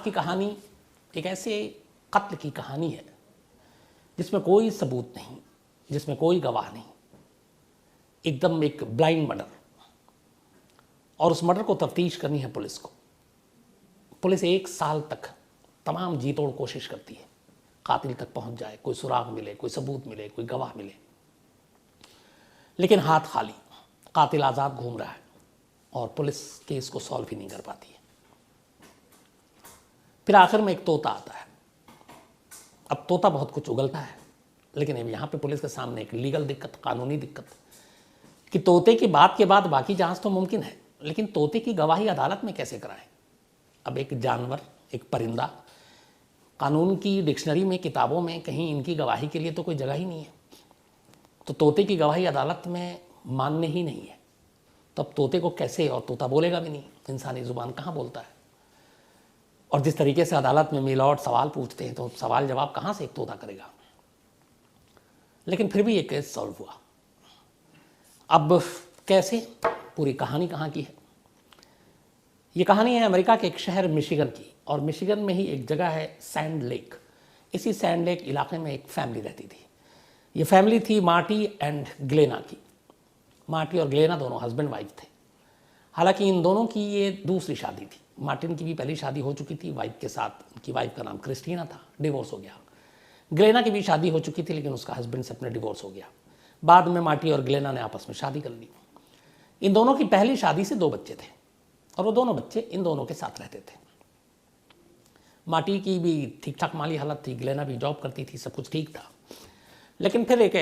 की कहानी एक ऐसे कत्ल की कहानी है जिसमें कोई सबूत नहीं, जिसमें कोई गवाह नहीं, एकदम एक ब्लाइंड मर्डर। और उस मर्डर को तफ्तीश करनी है पुलिस को। पुलिस 1 साल तक तमाम जी तोड़ कोशिश करती है, कातिल तक पहुंच जाए, कोई सुराग मिले, कोई सबूत मिले, कोई गवाह मिले, लेकिन हाथ खाली, कातिल आज़ाद घूम रहा है और पुलिस केस को सॉल्व ही नहीं कर पाती है। फिर आखिर में एक तोता आता है। अब तोता बहुत कुछ उगलता है, लेकिन अब यहाँ पे पुलिस के सामने एक लीगल दिक्कत, कानूनी दिक्कत कि तोते की बात के बाद बाकी जांच तो मुमकिन है, लेकिन तोते की गवाही अदालत में कैसे कराएं। अब एक जानवर, एक परिंदा, कानून की डिक्शनरी में, किताबों में कहीं इनकी गवाही के लिए तो कोई जगह ही नहीं है। तो तोते की गवाही अदालत में मान्य ही नहीं है। तो अब तोते को कैसे, और तोता बोलेगा भी नहीं, इंसानी जुबान कहाँ बोलता है। और जिस तरीके से अदालत में मिलॉर्ड सवाल पूछते हैं, तो सवाल जवाब कहाँ से एक तोता करेगा। लेकिन फिर भी ये केस सॉल्व हुआ। अब कैसे, पूरी कहानी कहाँ की है। ये कहानी है अमेरिका के एक शहर मिशिगन की, और मिशिगन में ही एक जगह है सैंड लेक। इसी सैंड लेक इलाके में एक फैमिली रहती थी। ये फैमिली थी मार्टी एंड ग्लेना की। मार्टी और ग्लेना दोनों हस्बैंड वाइफ थे। हालांकि इन दोनों की ये दूसरी शादी थी। मार्टिन की भी पहली शादी हो चुकी थी वाइफ के साथ, उनकी वाइफ का नाम क्रिस्टीना था, डिवोर्स हो गया। ग्लेना की भी शादी हो चुकी थी, लेकिन उसका हस्बैंड से अपने डिवोर्स हो गया। बाद में मार्टी और ग्लेना ने आपस में शादी कर ली। इन दोनों की पहली शादी से 2 बच्चे थे, और वो दोनों बच्चे इन दोनों के साथ रहते थे। मार्टी की भी ठीक ठाक माली हालत थी, ग्लेना भी जॉब करती थी, सब कुछ ठीक था। लेकिन फिर एक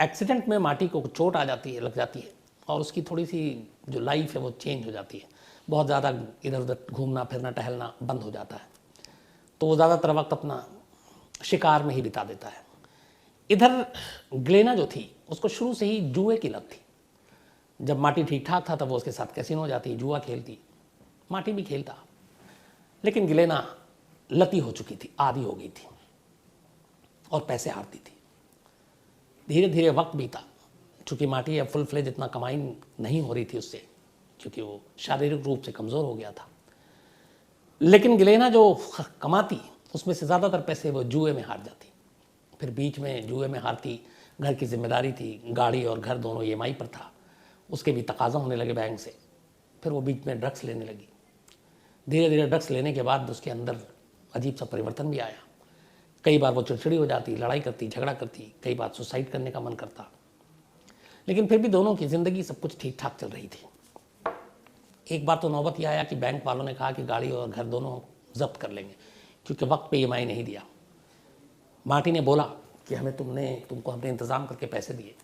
एक्सीडेंट में मार्टी को चोट आ जाती है, लग जाती है, और उसकी थोड़ी सी जो लाइफ है वो चेंज हो जाती है। बहुत ज़्यादा इधर उधर घूमना फिरना टहलना बंद हो जाता है। तो वो ज़्यादातर वक्त अपना शिकार में ही बिता देता है। इधर ग्लेना जो थी, उसको शुरू से ही जुए की लत थी। जब मार्टी ठीक ठाक था तब वो उसके साथ कैसीनो जाती, जुआ खेलती, मार्टी भी खेलता। लेकिन ग्लेना लती हो चुकी थी, आदी हो गई थी, और पैसे हारती थी। धीरे धीरे वक्त बीता। चूँकि मार्टी अब फुल फ्लेज इतना कमाई नहीं हो रही थी उससे, क्योंकि वो शारीरिक रूप से कमज़ोर हो गया था। लेकिन ग्लेना जो कमाती, उसमें से ज़्यादातर पैसे वो जुए में हार जाती। फिर बीच में जुए में हारती, घर की जिम्मेदारी थी, गाड़ी और घर दोनों EMI पर था, उसके भी तकाजा होने लगे बैंक से। फिर वो बीच में ड्रग्स लेने लगी। धीरे धीरे ड्रग्स लेने के बाद उसके अंदर अजीब सा परिवर्तन भी आया। कई बार वो चिड़चिड़ी हो जाती, लड़ाई करती, झगड़ा करती, कई बार सुसाइड करने का मन करता। लेकिन फिर भी दोनों की ज़िंदगी सब कुछ ठीक ठाक चल रही थी। एक बार तो नौबत यह आया कि बैंक वालों ने कहा कि गाड़ी और घर दोनों जब्त कर लेंगे, क्योंकि वक्त पे EMI नहीं दिया। मार्टी ने बोला कि तुमको हमने इंतज़ाम करके पैसे दिए।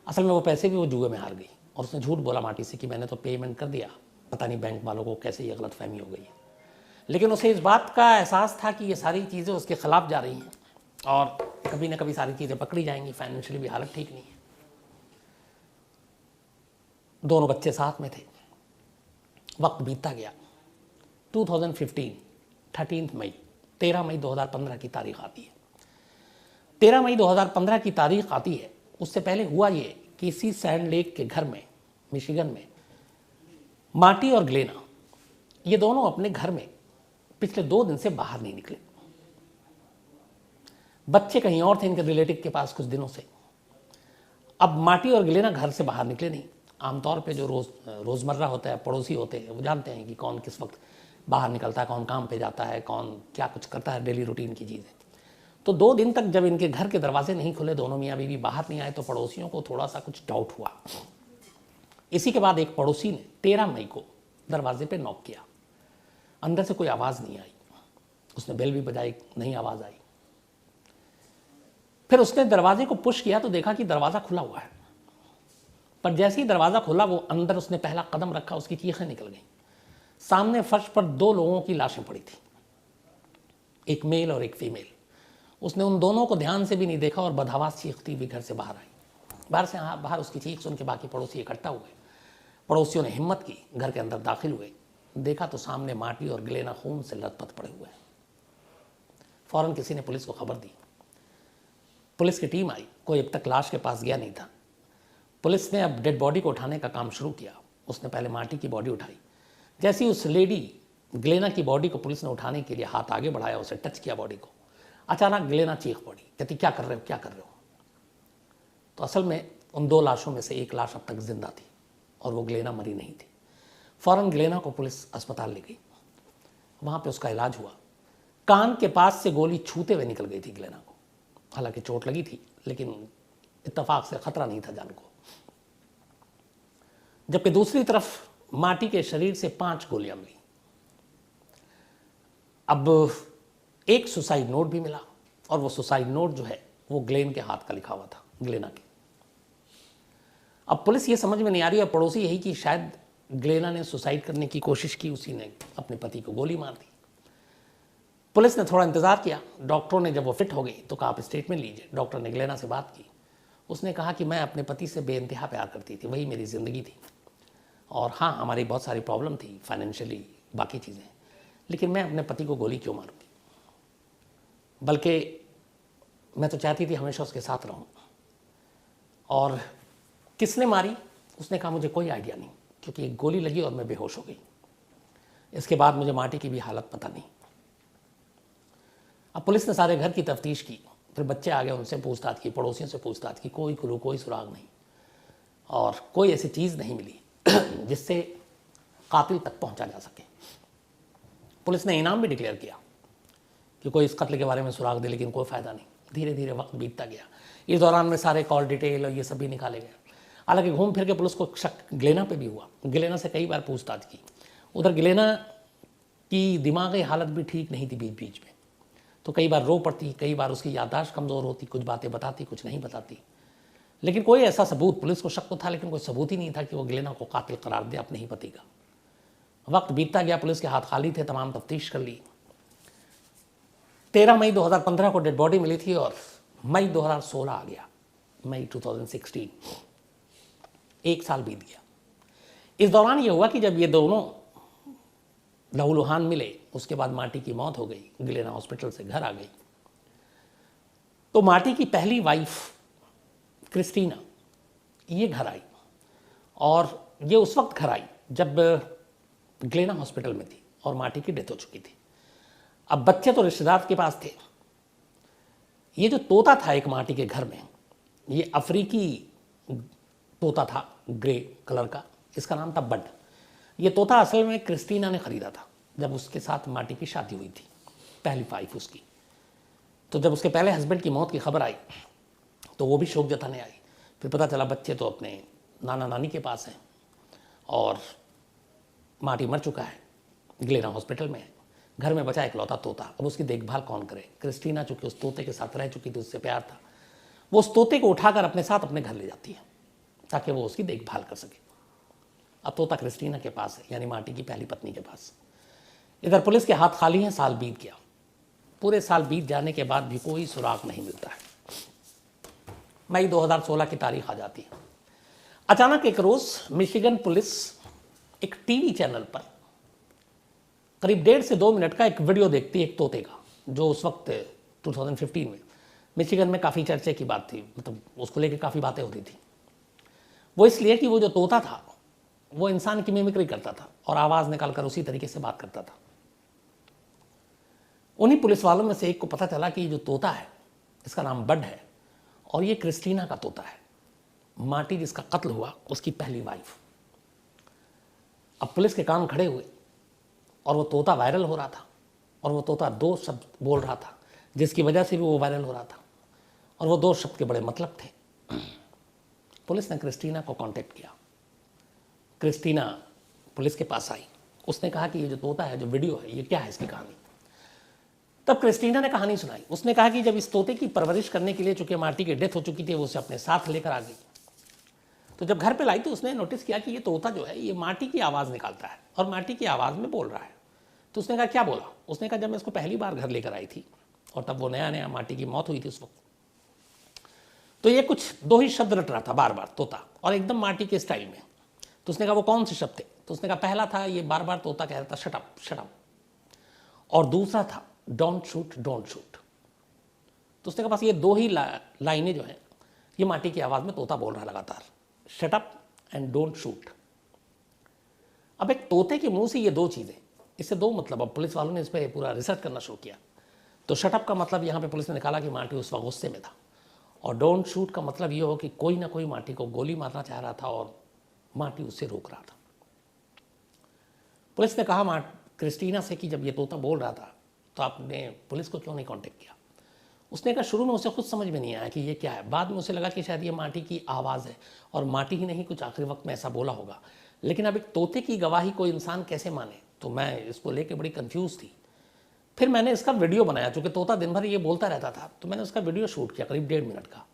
असल में वो पैसे भी वो जुए में हार गई, और उसने झूठ बोला मार्टी से कि मैंने तो पेमेंट कर दिया, पता नहीं बैंक वालों को कैसे ये गलतफहमी हो गई है। लेकिन उसे इस बात का एहसास था कि ये सारी चीज़ें उसके खिलाफ जा रही हैं, और कभी ना कभी सारी चीज़ें पकड़ी जाएंगी। फाइनेंशियली भी हालत ठीक नहीं है। दोनों बच्चे साथ में थे। वक्त बीतता गया। 2015 13 मई 13 मई 2015 की तारीख आती है। 13 मई 2015 की तारीख आती है। उससे पहले हुआ ये कि इसी सैंड लेक के घर में, मिशिगन में, मार्टी और ग्लेना ये दोनों अपने घर में पिछले 2 दिन से बाहर नहीं निकले। बच्चे कहीं और थे इनके रिलेटिव के पास कुछ दिनों से। अब मार्टी और ग्लेना घर से बाहर निकले नहीं। आमतौर पे जो रोज़मर्रा होता है, पड़ोसी होते हैं, वो जानते हैं कि कौन किस वक्त बाहर निकलता है, कौन काम पे जाता है, कौन क्या कुछ करता है, डेली रूटीन की चीज़ें। तो 2 दिन तक जब इनके घर के दरवाजे नहीं खुले, दोनों मियाँ बीवी बाहर नहीं आए, तो पड़ोसियों को थोड़ा सा कुछ डाउट हुआ। इसी के बाद एक पड़ोसी ने 13 मई को दरवाजे पे नॉक किया। अंदर से कोई आवाज़ नहीं आई। उसने बेल भी बजाई, नहीं आवाज़ आई। फिर उसने दरवाजे को पुश किया तो देखा कि दरवाज़ा खुला हुआ है। पर जैसे ही दरवाज़ा खुला, वो अंदर उसने पहला कदम रखा, उसकी चीखें निकल गईं। सामने फर्श पर 2 लोगों की लाशें पड़ी थी, एक मेल और एक फीमेल। उसने उन दोनों को ध्यान से भी नहीं देखा और बदहवास चीखती हुई घर से बाहर आई। बाहर उसकी चीख सुन के बाकी पड़ोसी इकट्ठा हुए। पड़ोसियों ने हिम्मत की, घर के अंदर दाखिल हुए। देखा तो सामने मार्टी और ग्लेना खून से लथपथ पड़े हुए हैं। फौरन किसी ने पुलिस को खबर दी। पुलिस की टीम आई। कोई अब तक लाश के पास गया नहीं था। पुलिस ने अब डेड बॉडी को उठाने का काम शुरू किया। उसने पहले मार्टी की बॉडी उठाई। जैसे ही उस लेडी ग्लेना की बॉडी को पुलिस ने उठाने के लिए हाथ आगे बढ़ाया, उसे टच किया बॉडी को। अचानक ग्लेना चीख पड़ी, कहती क्या कर रहे हो, क्या कर रहे हो। तो असल में उन 2 लाशों में से एक लाश अब तक जिंदा थी और वो ग्लेना मरी नहीं थी। फौरन ग्लेना को पुलिस अस्पताल ले गई, वहाँ पे उसका इलाज हुआ। कान के पास से गोली छूते हुए निकल गई थी ग्लेना को, हालांकि चोट लगी थी लेकिन इत्तेफाक से खतरा नहीं था जान को। जबकि दूसरी तरफ माटी के शरीर से 5 गोलियां मिली। अब एक सुसाइड नोट भी मिला और वो सुसाइड नोट जो है वो ग्लेन के हाथ का लिखा हुआ था, ग्लेना के। अब पुलिस ये समझ में नहीं आ रही है, पड़ोसी यही कि शायद ग्लेना ने सुसाइड करने की कोशिश की, उसी ने अपने पति को गोली मार दी। पुलिस ने थोड़ा इंतजार किया, डॉक्टरों ने जब वो फिट हो गई तो कहा आप स्टेटमेंट लीजिए। डॉक्टर ने ग्लेना से बात की, उसने कहा कि मैं अपने पति से बेइंतहा प्यार करती थी, वही मेरी ज़िंदगी थी, और हाँ हमारी बहुत सारी प्रॉब्लम थी फाइनेंशियली, बाकी चीज़ें, लेकिन मैं अपने पति को गोली क्यों मारूंगी, बल्कि मैं तो चाहती थी हमेशा उसके साथ रहूं। और किसने मारी, उसने कहा मुझे कोई आइडिया नहीं, क्योंकि एक गोली लगी और मैं बेहोश हो गई। इसके बाद मुझे माटी की भी हालत पता नहीं। अब पुलिस ने सारे घर की तफ्तीश की, फिर बच्चे आ गए, उनसे पूछताछ की, पड़ोसियों से पूछताछ की, कोई क्लू, कोई सुराग नहीं, और कोई ऐसी चीज़ नहीं मिली जिससे कातिल तक पहुंचा जा सके। पुलिस ने इनाम भी डिक्लेयर किया कि कोई इस कत्ल के बारे में सुराग दे, लेकिन कोई फ़ायदा नहीं। धीरे धीरे वक्त बीतता गया, इस दौरान में सारे कॉल डिटेल और ये सब भी निकाले गए। हालांकि घूम फिर के पुलिस को शक ग्लेना पे भी हुआ, ग्लेना से कई बार पूछताछ की। उधर ग्लेना की दिमागी हालत भी ठीक नहीं थी, बीच बीच में तो कई बार रो पड़ती, कई बार उसकी याददाश्त कमज़ोर होती, कुछ बातें बताती, कुछ नहीं बताती। लेकिन कोई ऐसा सबूत, पुलिस को शक तो था लेकिन कोई सबूत ही नहीं था कि वो ग्लेना को कातिल करार दे अपने ही पति का। वक्त बीतता गया, पुलिस के हाथ खाली थे, तमाम तफ्तीश कर ली। 13 मई 2015 को डेड बॉडी मिली थी और मई 2016 आ गया, मई 2016, 1 साल बीत गया। इस दौरान ये हुआ कि जब ये दोनों लहूलुहान मिले, उसके बाद माटी की मौत हो गई, ग्लेना हॉस्पिटल से घर आ गई, तो माटी की पहली वाइफ क्रिस्टीना ये घर आई, और ये उस वक्त घर आई जब ग्लेना हॉस्पिटल में थी और माटी की डेथ हो चुकी थी। अब बच्चे तो रिश्तेदार के पास थे। ये जो तोता था एक माटी के घर में, ये अफ्रीकी तोता था, ग्रे कलर का, इसका नाम था बड। ये तोता असल में क्रिस्टीना ने ख़रीदा था जब उसके साथ माटी की शादी हुई थी, पहली वाइफ उसकी। तो जब उसके पहले हस्बैंड की मौत की खबर आई तो वो भी शोक जताने आई। फिर पता चला बच्चे तो अपने नाना नानी के पास हैं और माटी मर चुका है, ग्लेना हॉस्पिटल में है, घर में बचा इकलौता तोता। अब उसकी देखभाल कौन करे। क्रिस्टीना चूँकि उस तोते के साथ रह चुकी थी, उससे प्यार था, वो उस तोते को उठाकर अपने साथ अपने घर ले जाती है ताकि वो उसकी देखभाल कर सके। अब तोता क्रिस्टीना के पास है, यानी माटी की पहली पत्नी के पास। इधर पुलिस के हाथ खाली हैं, साल बीत गया। पूरे साल बीत जाने के बाद भी कोई सुराग नहीं मिलता है। मई 2016 की तारीख आ जाती है। अचानक एक रोज़ मिशिगन पुलिस एक टीवी चैनल पर करीब 1.5 से 2 मिनट का एक वीडियो देखती है एक तोते का, जो उस वक्त 2015 में मिशिगन में काफ़ी चर्चे की बात थी, मतलब उसको लेकर काफ़ी बातें होती थी। वो इसलिए कि वो जो तोता था वो इंसान की मिमिक्री करता था और आवाज़ निकालकर उसी तरीके से बात करता था। उन्हीं पुलिस वालों में से एक को पता चला कि ये जो तोता है इसका नाम बड है और ये क्रिस्टीना का तोता है, माटी जिसका कत्ल हुआ उसकी पहली वाइफ। अब पुलिस के कान खड़े हुए और वो तोता वायरल हो रहा था और वो तोता 2 शब्द बोल रहा था जिसकी वजह से भी वो वायरल हो रहा था, और वो 2 शब्द के बड़े मतलब थे। पुलिस ने क्रिस्टीना को कांटेक्ट किया। क्रिस्टीना पुलिस के पास आई, उसने कहा कि ये जो तोता है, जो वीडियो है, ये क्या है, इसकी कहानी। तब क्रिस्टीना ने कहानी सुनाई। उसने कहा कि जब इस तोते की परवरिश करने के लिए, चूंकि माटी की डेथ हो चुकी थी, वो उसे अपने साथ लेकर आ गई। तो जब घर पे लाई तो उसने नोटिस किया कि ये तोता जो है ये माटी की आवाज़ निकालता है और माटी की आवाज़ में बोल रहा है। तो उसने कहा क्या बोला। उसने कहा जब मैं इसको पहली बार घर लेकर आई थी और तब वो नया नया माटी की मौत हुई थी उस वक्त, तो ये कुछ 2 ही शब्द रट रहा था बार बार तोता, और एकदम माटी के स्टाइल में। तो उसने कहा वो कौन से शब्द थे। तो उसने कहा पहला था ये बार बार तोता कह रहा था शट अप शट अप, और दूसरा था डोंट शूट डोंट शूट। तो उसने कहा बस ये 2 ही लाइनें जो हैं ये माटी की आवाज़ में तोता बोल रहा लगातार, shut up and don't shoot. अब एक तोते के मुंह से ये 2 चीज़ें इससे दो मतलब, अब पुलिस वालों ने इस पर पूरा रिसर्च करना शुरू किया। तो शटअप का मतलब यहाँ पे पुलिस ने निकाला कि माटी उस वक्त गुस्से में था, और डोंट शूट का मतलब ये हो कि कोई ना कोई माटी को गोली मारना चाह रहा था और माटी उससे रोक रहा था। पुलिस ने कहा क्रिस्टीना से कि जब ये तोता बोल रहा था तो आपने पुलिस को क्यों नहीं कांटेक्ट किया। उसने कहा शुरू में उसे खुद समझ में नहीं आया कि ये क्या है, बाद में उसे लगा कि शायद ये माटी की आवाज़ है, और माटी ही नहीं कुछ आखिरी वक्त में ऐसा बोला होगा। लेकिन अब एक तोते की गवाही कोई इंसान कैसे माने, तो मैं इसको लेके बड़ी कंफ्यूज थी। फिर मैंने इसका वीडियो बनाया, चूँकि तोता दिन भर ये बोलता रहता था, तो मैंने उसका वीडियो शूट किया करीब 1.5 मिनट का।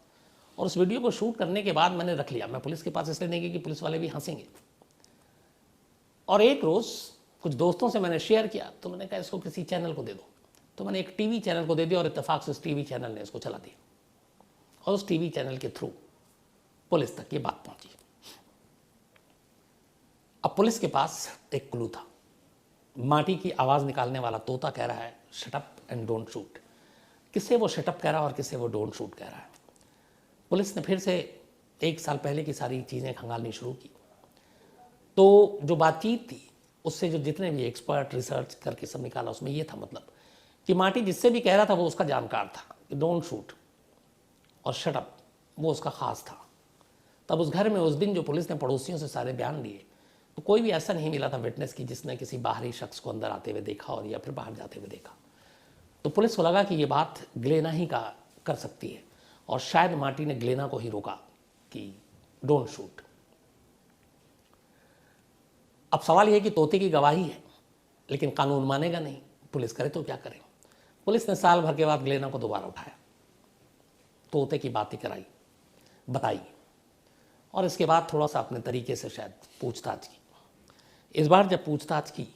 और उस वीडियो को शूट करने के बाद मैंने रख लिया। मैं पुलिस के पास इसलिए नहीं गई कि पुलिस वाले भी हंसेंगे। और एक रोज़ कुछ दोस्तों से मैंने शेयर किया, तो मैंने कहा इसको किसी चैनल को दे दो। तो मैंने एक टीवी चैनल को दे दिया, और इत्तेफाक से उस टीवी चैनल ने इसको चला दिया, और उस टीवी चैनल के थ्रू पुलिस तक ये बात पहुंची। अब पुलिस के पास एक क्लू था। माटी की आवाज़ निकालने वाला तोता कह रहा है shut up and don't shoot. किससे वो शट अप कह रहा है और किससे वो डोंट शूट कह रहा है। पुलिस ने फिर से 1 साल पहले की सारी चीज़ें खंगालनी शुरू की। तो जो बातचीत थी उससे जो जितने भी एक्सपर्ट रिसर्च करके सब निकाला, उसमें ये था मतलब कि माटी जिससे भी कह रहा था वो उसका जानकार था कि डोंट शूट और शट अप वो उसका ख़ास था। तब उस घर में उस दिन जो पुलिस ने पड़ोसियों से सारे बयान लिए, तो कोई भी ऐसा नहीं मिला था विटनेस की जिसने किसी बाहरी शख्स को अंदर आते हुए देखा और या फिर बाहर जाते हुए देखा। तो पुलिस को लगा कि ये बात ग्लेना ही का कर सकती है, और शायद माटी ने ग्लेना को ही रोका कि डोंट शूट। अब सवाल यह है कि तोते की गवाही है, लेकिन कानून मानेगा नहीं, पुलिस करे तो क्या करे। पुलिस ने साल भर के बाद ग्लेना को दोबारा उठाया, तोते की बातें कराई, बताई, और इसके बाद थोड़ा सा अपने तरीके से शायद पूछताछ की। इस बार जब पूछताछ की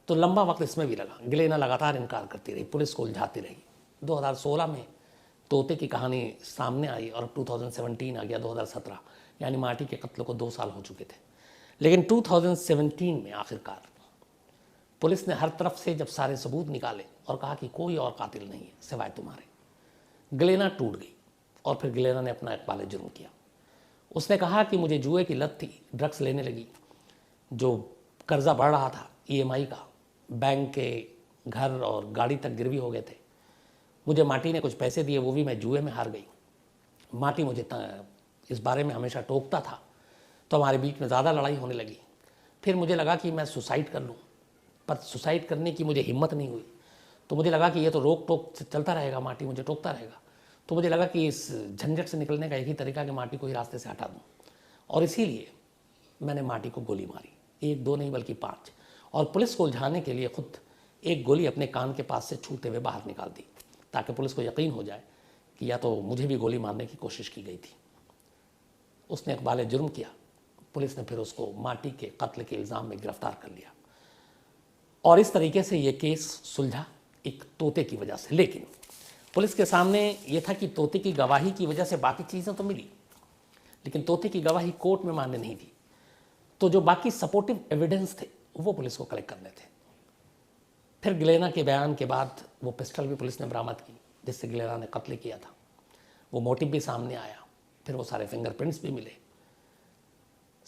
तो लंबा वक्त इसमें भी लगा। ग्लेना लगातार इनकार करती रही, पुलिस को उलझाती रही। 2016 में तोते की कहानी सामने आई, और अब 2017 आ गया, 2017, यानी माटी के कत्ल को 2 साल हो चुके थे। लेकिन 2017 में आखिरकार पुलिस ने हर तरफ से जब सारे सबूत निकाले और कहा कि कोई और कातिल नहीं है सिवाय तुम्हारे, ग्लेना टूट गई। और फिर ग्लेना ने अपना इकबाल जुर्म किया। उसने कहा कि मुझे जुए की लत थी, ड्रग्स लेने लगी, जो कर्जा बढ़ रहा था EMI का, बैंक के घर और गाड़ी तक गिरवी हो गए थे। मुझे माटी ने कुछ पैसे दिए, वो भी मैं जुए में हार गई। माटी मुझे इस बारे में हमेशा टोकता था, तो हमारे बीच में ज़्यादा लड़ाई होने लगी। फिर मुझे लगा कि मैं सुसाइड कर लूँ, पर सुसाइड करने की मुझे हिम्मत नहीं हुई। तो मुझे लगा कि ये तो रोक टोक से चलता रहेगा, माटी मुझे टोकता रहेगा। तो मुझे लगा कि इस झंझट से निकलने का एक ही तरीका कि माटी को ही रास्ते से हटा दूँ, और इसीलिए मैंने माटी को गोली मारी, 1 2 नहीं बल्कि 5। और पुलिस को उलझाने के लिए खुद एक गोली अपने कान के पास से छूते हुए बाहर निकाल दी, ताकि पुलिस को यकीन हो जाए कि या तो मुझे भी गोली मारने की कोशिश की गई थी। उसने इकबाल जुर्म किया। पुलिस ने फिर उसको माटी के कत्ल के इल्ज़ाम में गिरफ्तार कर लिया, और इस तरीके से ये केस सुलझा एक तोते की वजह से। लेकिन पुलिस के सामने ये था कि तोते की गवाही की वजह से बाकी चीज़ें तो मिली, लेकिन तोते की गवाही कोर्ट में मान्य नहीं थी। तो जो बाकी सपोर्टिव एविडेंस थे वो पुलिस को कलेक्ट करने थे। फिर ग्लेना के बयान के बाद वो पिस्टल भी पुलिस ने बरामद की जिससे ग्लेना ने कत्ल किया था। वो मोटिव भी सामने आया, फिर वो सारे फिंगरप्रिंट्स भी मिले।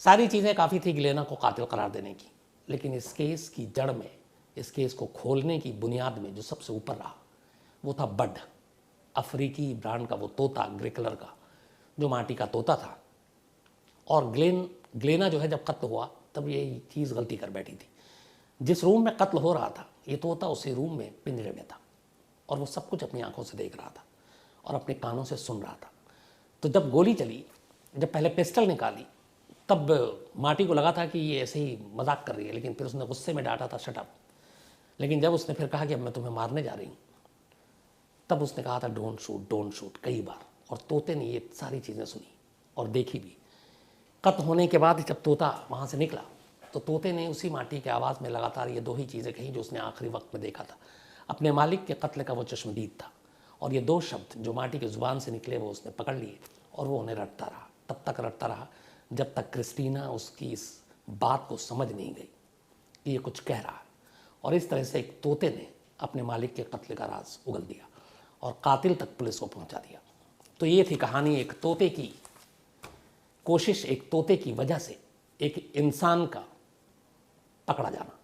सारी चीज़ें काफ़ी थी ग्लेना को कातिल करार देने की। लेकिन इस केस की जड़ में, इस केस को खोलने की बुनियाद में जो सबसे ऊपर रहा वो था बड, अफ्रीकी ब्रांड का वो तोता, ग्रे कलर का, जो माटी का तोता था। और ग्लेना जो है जब कत्ल हुआ तब ये चीज़ गलती कर बैठी थी। जिस रूम में कत्ल हो रहा था ये तोता उसी रूम में पिंजरे में था, और वो सब कुछ अपनी आंखों से देख रहा था और अपने कानों से सुन रहा था। तो जब गोली चली, जब पहले पिस्टल निकाली, तब माटी को लगा था कि ये ऐसे ही मजाक कर रही है, लेकिन फिर उसने गुस्से में डांटा था शट अप। लेकिन जब उसने फिर कहा कि अब मैं तुम्हें मारने जा रही हूँ, तब उसने कहा था डोंट शूट कई बार। और तोते ने ये सारी चीज़ें सुनी और देखी भी। कत्ल होने के बाद जब तोता वहाँ से निकला तो तोते ने उसी माटी के आवाज़ में लगातार ये 2 ही चीज़ें कही जो उसने आखिरी वक्त में देखा था। अपने मालिक के कत्ल का वो चश्मदीद था, और ये 2 शब्द जो माटी की ज़ुबान से निकले वो उसने पकड़ लिए, और वो उन्हें रटता रहा। तब तक रटता रहा जब तक क्रिस्टीना उसकी इस बात को समझ नहीं गई कि ये कुछ कह रहा है। और इस तरह से एक तोते ने अपने मालिक के कत्ल का राज उगल दिया और कातिल तक पुलिस को पहुंचा दिया। तो ये थी कहानी, एक तोते की कोशिश, एक तोते की वजह से एक इंसान का पकड़ा जाना।